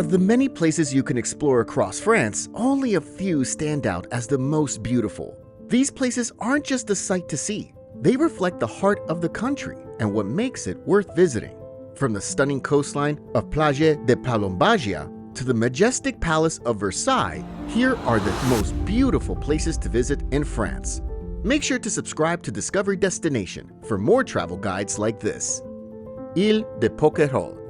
of the many places you can explore across France, only a few stand out as the most beautiful. These places aren't just a sight to see. They reflect the heart of the country and what makes it worth visiting. From the stunning coastline of Plage de Palombaggia to the majestic Palace of Versailles, here are the most beautiful places to visit in France. Make sure to subscribe to Discovery Destination for more travel guides like this. Île de Pokérol.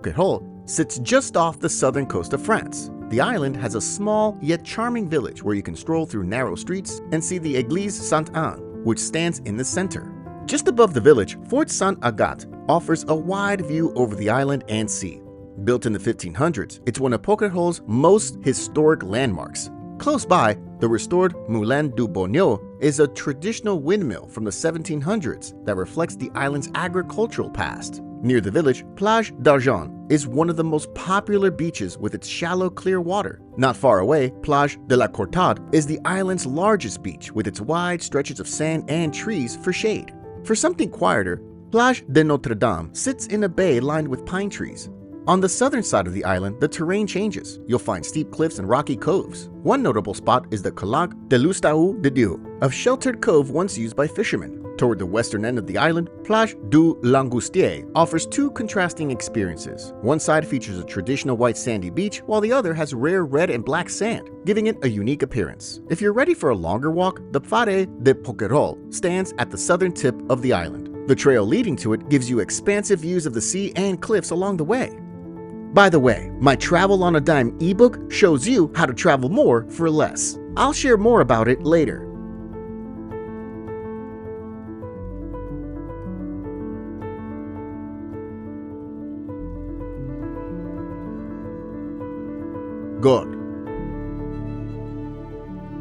Pokérol sits just off the southern coast of France. The island has a small yet charming village where you can stroll through narrow streets and see the Église Sainte-Anne, which stands in the center. Just above the village, Fort Saint-Agathe offers a wide view over the island and sea. Built in the 1500s, it's one of Pokérol's most historic landmarks. Close by, the restored Moulin du Bonneau is a traditional windmill from the 1700s that reflects the island's agricultural past. Near the village, Plage d'Argent is one of the most popular beaches with its shallow, clear water. Not far away, Plage de la Courtade is the island's largest beach with its wide stretches of sand and trees for shade. For something quieter, Plage de Notre Dame sits in a bay lined with pine trees. On the southern side of the island, the terrain changes. You'll find steep cliffs and rocky coves. One notable spot is the Lac de l'Oustau de Dieu, a sheltered cove once used by fishermen. Toward the western end of the island, Plage du Langoustier offers two contrasting experiences. One side features a traditional white sandy beach, while the other has rare red and black sand, giving it a unique appearance. If you're ready for a longer walk, the Plage de Pokérol stands at the southern tip of the island. The trail leading to it gives you expansive views of the sea and cliffs along the way. By the way, my Travel on a Dime ebook shows you how to travel more for less. I'll share more about it later. Gordes.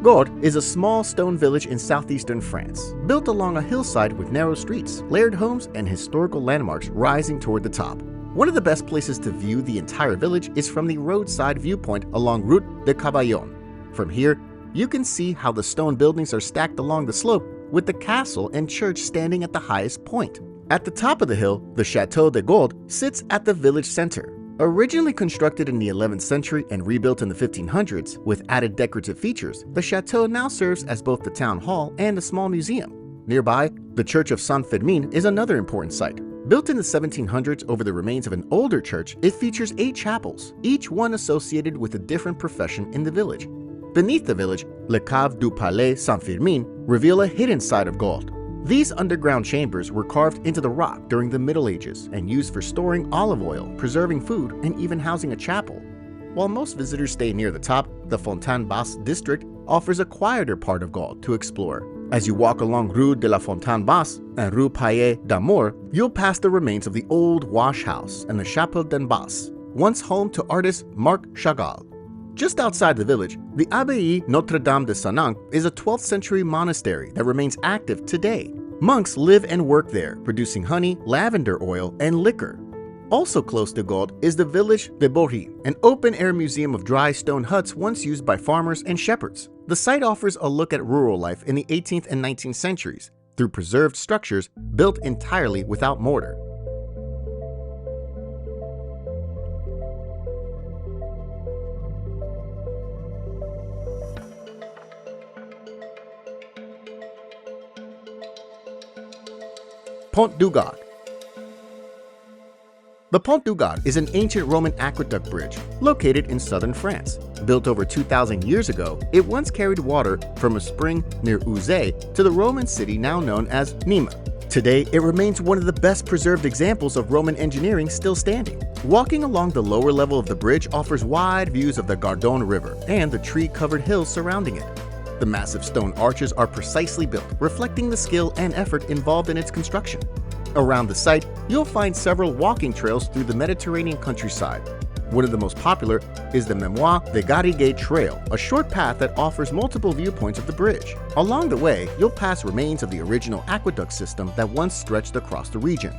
Gordes is a small stone village in southeastern France, built along a hillside with narrow streets, layered homes, and historical landmarks rising toward the top. One of the best places to view the entire village is from the roadside viewpoint along Route de Cavaillon. From here, you can see how the stone buildings are stacked along the slope, with the castle and church standing at the highest point. At the top of the hill, the Château de Gordes sits at the village center. Originally constructed in the 11th century and rebuilt in the 1500s with added decorative features, the chateau now serves as both the town hall and a small museum. Nearby, the Church of Saint Fermin is another important site. Built in the 1700s over the remains of an older church, it features 8 chapels, each one associated with a different profession in the village. Beneath the village, Les Caves du Palais Saint Fermin reveal a hidden side of Gordes. These underground chambers were carved into the rock during the Middle Ages and used for storing olive oil, preserving food, and even housing a chapel. While most visitors stay near the top, the Fontaine Basse district offers a quieter part of Gordes to explore. As you walk along Rue de la Fontaine Basse and Rue Paillet d'Amour, you'll pass the remains of the old wash house and the Chapelle d'en Basse, once home to artist Marc Chagall. Just outside the village, the Abbaye Notre-Dame de Sanang is a 12th century monastery that remains active today. Monks live and work there, producing honey, lavender oil, and liquor. Also close to Gordes is the village de Bourry, an open-air museum of dry stone huts once used by farmers and shepherds. The site offers a look at rural life in the 18th and 19th centuries through preserved structures built entirely without mortar. Pont du Gard. The Pont du Gard is an ancient Roman aqueduct bridge located in southern France. Built over 2,000 years ago, it once carried water from a spring near Uzès to the Roman city now known as Nîmes. Today, it remains one of the best preserved examples of Roman engineering still standing. Walking along the lower level of the bridge offers wide views of the Gardon River and the tree-covered hills surrounding it. The massive stone arches are precisely built, reflecting the skill and effort involved in its construction. Around the site, you'll find several walking trails through the Mediterranean countryside. One of the most popular is the Mémoire de Garrigues Trail, a short path that offers multiple viewpoints of the bridge. Along the way, you'll pass remains of the original aqueduct system that once stretched across the region.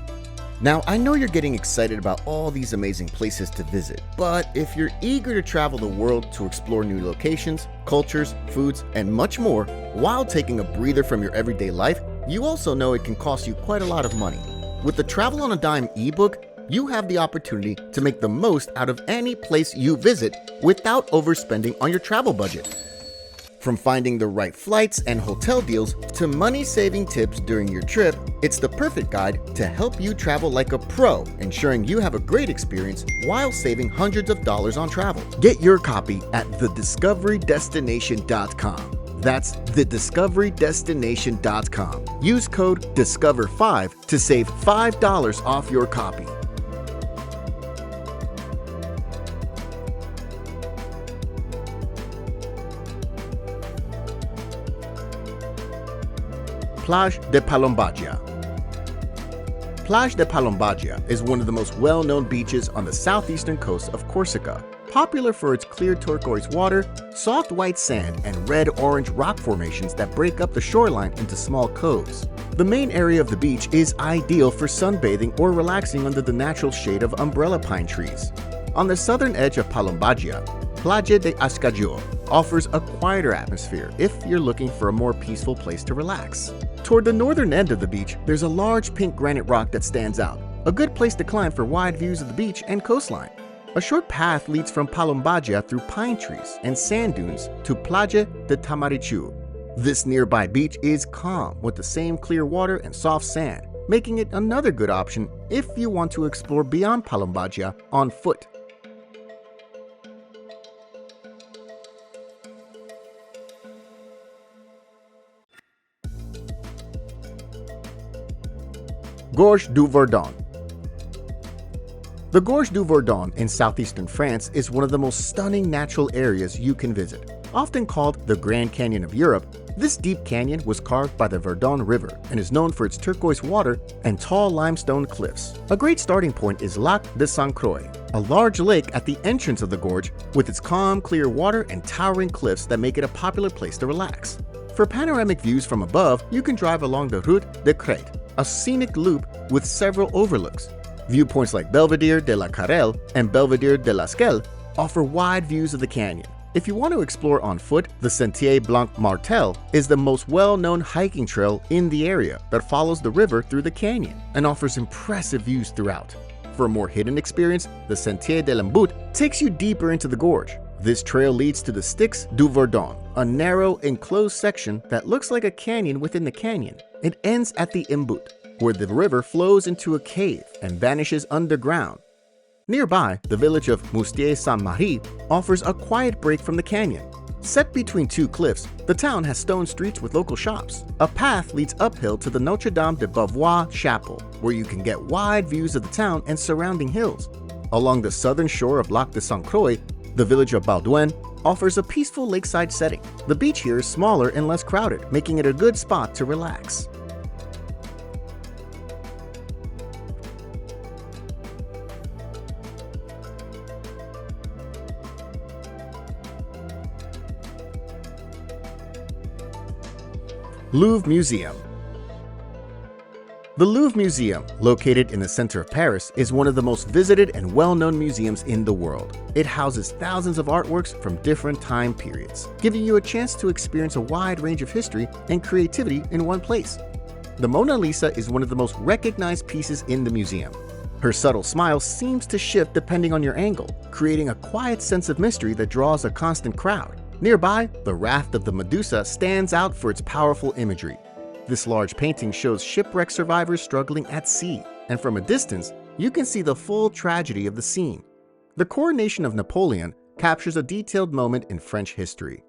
Now, I know you're getting excited about all these amazing places to visit, but if you're eager to travel the world to explore new locations, cultures, foods, and much more, while taking a breather from your everyday life, you also know it can cost you quite a lot of money. With the Travel on a Dime ebook, you have the opportunity to make the most out of any place you visit without overspending on your travel budget. From finding the right flights and hotel deals to money-saving tips during your trip, it's the perfect guide to help you travel like a pro, ensuring you have a great experience while saving hundreds of dollars on travel. Get your copy at thediscoverydestination.com. That's thediscoverydestination.com. Use code DISCOVER5 to save $5 off your copy. Plage de Palombaggia. Plage de Palombaggia is one of the most well-known beaches on the southeastern coast of Corsica, popular for its clear turquoise water, soft white sand, and red-orange rock formations that break up the shoreline into small coves. The main area of the beach is ideal for sunbathing or relaxing under the natural shade of umbrella pine trees. On the southern edge of Palombaggia, Plage de Ascaggio offers a quieter atmosphere if you're looking for a more peaceful place to relax. Toward the northern end of the beach, there's a large pink granite rock that stands out, a good place to climb for wide views of the beach and coastline. A short path leads from Palombaggia through pine trees and sand dunes to Plage de Tamaricciu. This nearby beach is calm with the same clear water and soft sand, making it another good option if you want to explore beyond Palombaggia on foot. Gorge du Verdon. The Gorge du Verdon in southeastern France is one of the most stunning natural areas you can visit. Often called the Grand Canyon of Europe, this deep canyon was carved by the Verdon River and is known for its turquoise water and tall limestone cliffs. A great starting point is Lac de Sainte Croix, a large lake at the entrance of the gorge with its calm, clear water and towering cliffs that make it a popular place to relax. For panoramic views from above, you can drive along the Route de Crête, a scenic loop with several overlooks. Viewpoints like Belvedere de la Carrel and Belvedere de l'Esquelle offer wide views of the canyon. If you want to explore on foot, the Sentier Blanc Martel is the most well-known hiking trail in the area that follows the river through the canyon and offers impressive views throughout. For a more hidden experience, the Sentier de l'Embout takes you deeper into the gorge. This trail leads to the Styx du Verdon, a narrow, enclosed section that looks like a canyon within the canyon. It ends at the Embout, where the river flows into a cave and vanishes underground. Nearby, the village of Moustier-Saint-Marie offers a quiet break from the canyon. Set between two cliffs, the town has stone streets with local shops. A path leads uphill to the Notre Dame de Beauvoir Chapel, where you can get wide views of the town and surrounding hills. Along the southern shore of Lac de Sainte Croix, the village of Baudouin offers a peaceful lakeside setting. The beach here is smaller and less crowded, making it a good spot to relax. Louvre Museum. The Louvre Museum, located in the center of Paris, is one of the most visited and well-known museums in the world. It houses thousands of artworks from different time periods, giving you a chance to experience a wide range of history and creativity in one place. The Mona Lisa is one of the most recognized pieces in the museum. Her subtle smile seems to shift depending on your angle, creating a quiet sense of mystery that draws a constant crowd. Nearby, the Raft of the Medusa stands out for its powerful imagery. This large painting shows shipwreck survivors struggling at sea, and from a distance, you can see the full tragedy of the scene. The coronation of Napoleon captures a detailed moment in French history.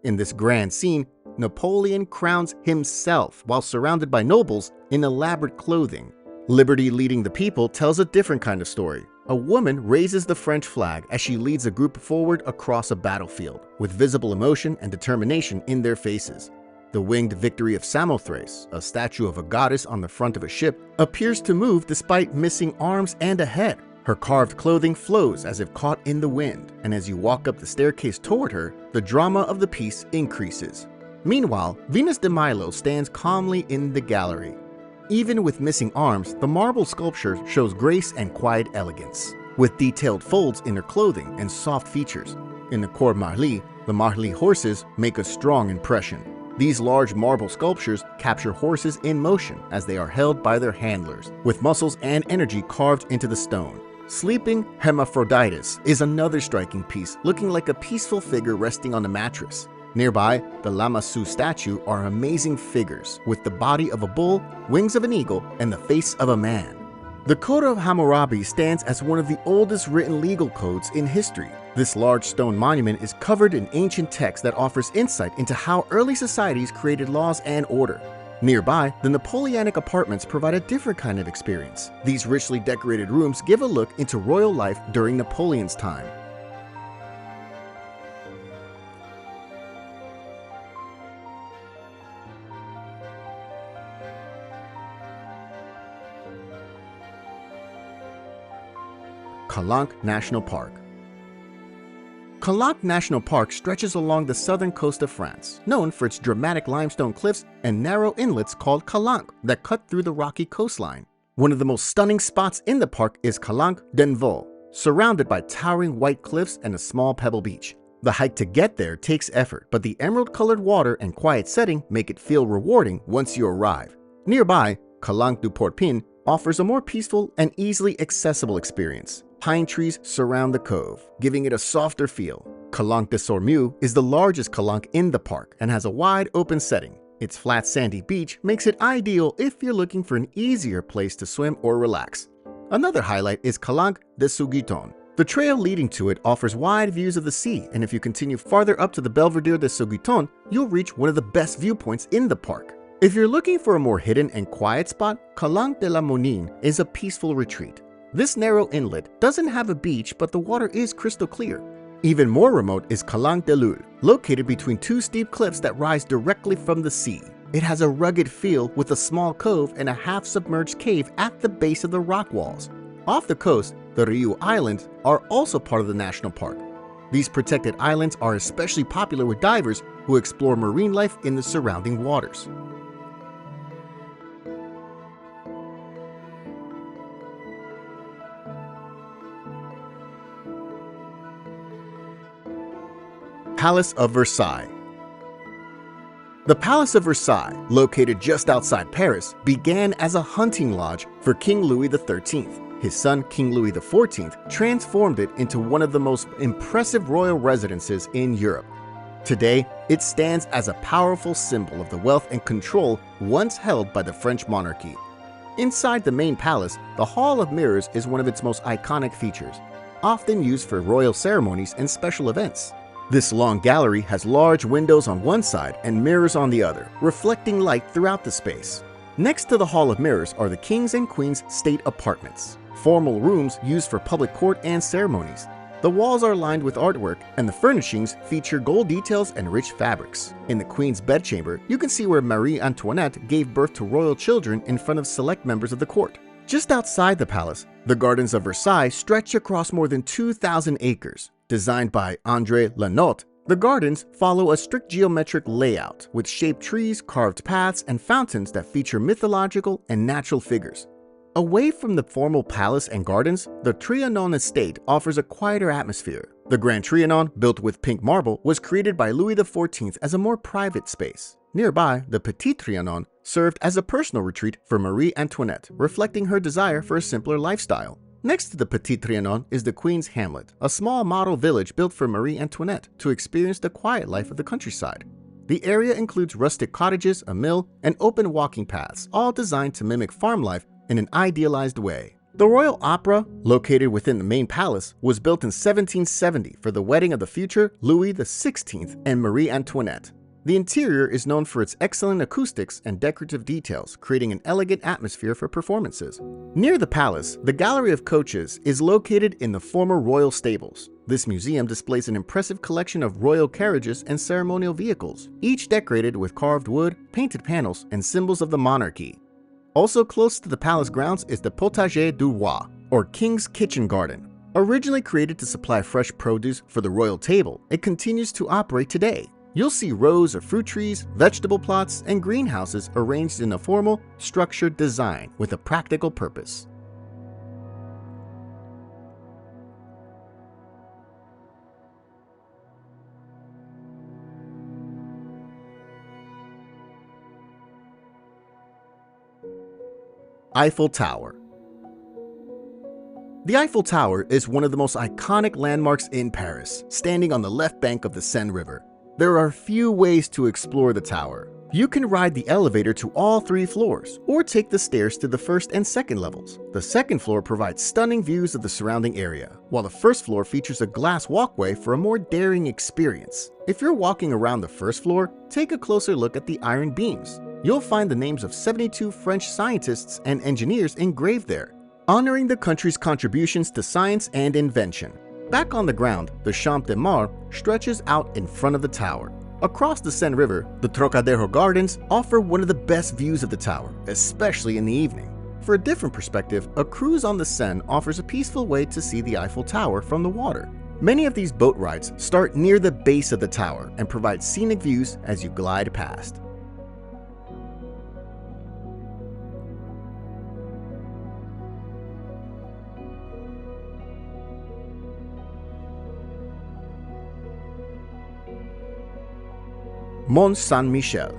In this grand scene, Napoleon crowns himself while surrounded by nobles in elaborate clothing. Liberty Leading the People tells a different kind of story. A woman raises the French flag as she leads a group forward across a battlefield, with visible emotion and determination in their faces. The winged victory of Samothrace, a statue of a goddess on the front of a ship, appears to move despite missing arms and a head. Her carved clothing flows as if caught in the wind, and as you walk up the staircase toward her, the drama of the piece increases. Meanwhile, Venus de Milo stands calmly in the gallery. Even with missing arms, the marble sculpture shows grace and quiet elegance, with detailed folds in her clothing and soft features. In the Cour Marly, the Marly horses make a strong impression. These large marble sculptures capture horses in motion as they are held by their handlers, with muscles and energy carved into the stone. Sleeping Hermaphroditus is another striking piece, looking like a peaceful figure resting on a mattress. Nearby, the Lamassu statue are amazing figures, with the body of a bull, wings of an eagle, and the face of a man. The Code of Hammurabi stands as one of the oldest written legal codes in history. This large stone monument is covered in ancient text that offers insight into how early societies created laws and order. Nearby, the Napoleonic apartments provide a different kind of experience. These richly decorated rooms give a look into royal life during Napoleon's time. Calanque National Park. Calanque National Park stretches along the southern coast of France, known for its dramatic limestone cliffs and narrow inlets called calanques that cut through the rocky coastline. One of the most stunning spots in the park is Calanque d'Envaux, surrounded by towering white cliffs and a small pebble beach. The hike to get there takes effort, but the emerald-colored water and quiet setting make it feel rewarding once you arrive. Nearby, Calanque du Porpin offers a more peaceful and easily accessible experience. Pine trees surround the cove, giving it a softer feel. Calanque de Sormieu is the largest calanque in the park and has a wide open setting. Its flat sandy beach makes it ideal if you're looking for an easier place to swim or relax. Another highlight is Calanque de Souguiton. The trail leading to it offers wide views of the sea, and if you continue farther up to the Belvedere de Souguiton, you'll reach one of the best viewpoints in the park. If you're looking for a more hidden and quiet spot, Calanque de la Monine is a peaceful retreat. This narrow inlet doesn't have a beach, but the water is crystal clear. Even more remote is Calanque de Lule, located between two steep cliffs that rise directly from the sea. It has a rugged feel with a small cove and a half-submerged cave at the base of the rock walls. Off the coast, the Riu Islands are also part of the national park. These protected islands are especially popular with divers who explore marine life in the surrounding waters. Palace of Versailles. The Palace of Versailles, located just outside Paris, began as a hunting lodge for King Louis XIII. His son, King Louis XIV, transformed it into one of the most impressive royal residences in Europe. Today, it stands as a powerful symbol of the wealth and control once held by the French monarchy. Inside the main palace, the Hall of Mirrors is one of its most iconic features, often used for royal ceremonies and special events. This long gallery has large windows on one side and mirrors on the other, reflecting light throughout the space. Next to the Hall of Mirrors are the King's and Queen's state apartments, formal rooms used for public court and ceremonies. The walls are lined with artwork, and the furnishings feature gold details and rich fabrics. In the Queen's bedchamber, you can see where Marie Antoinette gave birth to royal children in front of select members of the court. Just outside the palace, the Gardens of Versailles stretch across more than 2,000 acres. Designed by André Lanotte, the gardens follow a strict geometric layout with shaped trees, carved paths, and fountains that feature mythological and natural figures. Away from the formal palace and gardens, the Trianon estate offers a quieter atmosphere. The Grand Trianon, built with pink marble, was created by Louis XIV as a more private space. Nearby, the Petit Trianon served as a personal retreat for Marie Antoinette, reflecting her desire for a simpler lifestyle. Next to the Petit Trianon is the Queen's Hamlet, a small model village built for Marie Antoinette to experience the quiet life of the countryside. The area includes rustic cottages, a mill, and open walking paths, all designed to mimic farm life in an idealized way. The Royal Opera, located within the main palace, was built in 1770 for the wedding of the future Louis XVI and Marie Antoinette. The interior is known for its excellent acoustics and decorative details, creating an elegant atmosphere for performances. Near the palace, the Gallery of Coaches is located in the former royal stables. This museum displays an impressive collection of royal carriages and ceremonial vehicles, each decorated with carved wood, painted panels, and symbols of the monarchy. Also close to the palace grounds is the Potager du Roi, or King's Kitchen Garden. Originally created to supply fresh produce for the royal table, it continues to operate today. You'll see rows of fruit trees, vegetable plots, and greenhouses arranged in a formal, structured design with a practical purpose. Eiffel Tower. The Eiffel Tower is one of the most iconic landmarks in Paris, standing on the left bank of the Seine River. There are few ways to explore the tower. You can ride the elevator to all 3 floors, or take the stairs to the first and second levels. The second floor provides stunning views of the surrounding area, while the first floor features a glass walkway for a more daring experience. If you're walking around the first floor, take a closer look at the iron beams. You'll find the names of 72 French scientists and engineers engraved there, honoring the country's contributions to science and invention. Back on the ground, the Champ de Mars stretches out in front of the tower. Across the Seine River, the Trocadero Gardens offer one of the best views of the tower, especially in the evening. For a different perspective, a cruise on the Seine offers a peaceful way to see the Eiffel Tower from the water. Many of these boat rides start near the base of the tower and provide scenic views as you glide past. Mont Saint-Michel.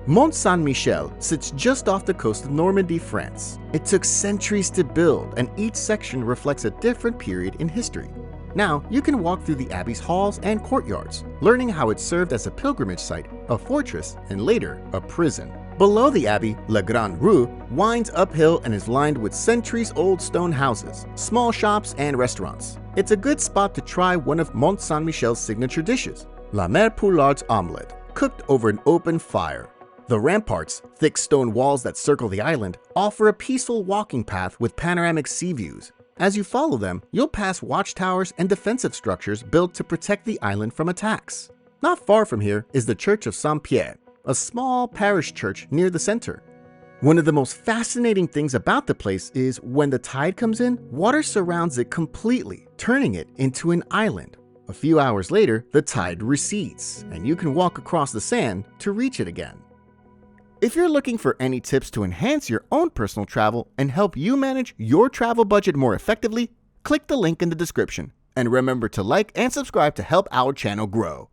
Mont Saint-Michel sits just off the coast of Normandy, France. It took centuries to build, and each section reflects a different period in history. Now, you can walk through the abbey's halls and courtyards, learning how it served as a pilgrimage site, a fortress, and later, a prison. Below the abbey, La Grande Rue winds uphill and is lined with centuries-old stone houses, small shops, and restaurants. It's a good spot to try one of Mont Saint-Michel's signature dishes, La Mère Poulard's omelette, cooked over an open fire. The ramparts, thick stone walls that circle the island, offer a peaceful walking path with panoramic sea views. As you follow them, you'll pass watchtowers and defensive structures built to protect the island from attacks. Not far from here is the Church of Saint-Pierre, a small parish church near the center. One of the most fascinating things about the place is when the tide comes in, water surrounds it completely, turning it into an island. A few hours later, the tide recedes, and you can walk across the sand to reach it again. If you're looking for any tips to enhance your own personal travel and help you manage your travel budget more effectively, click the link in the description. And remember to like and subscribe to help our channel grow.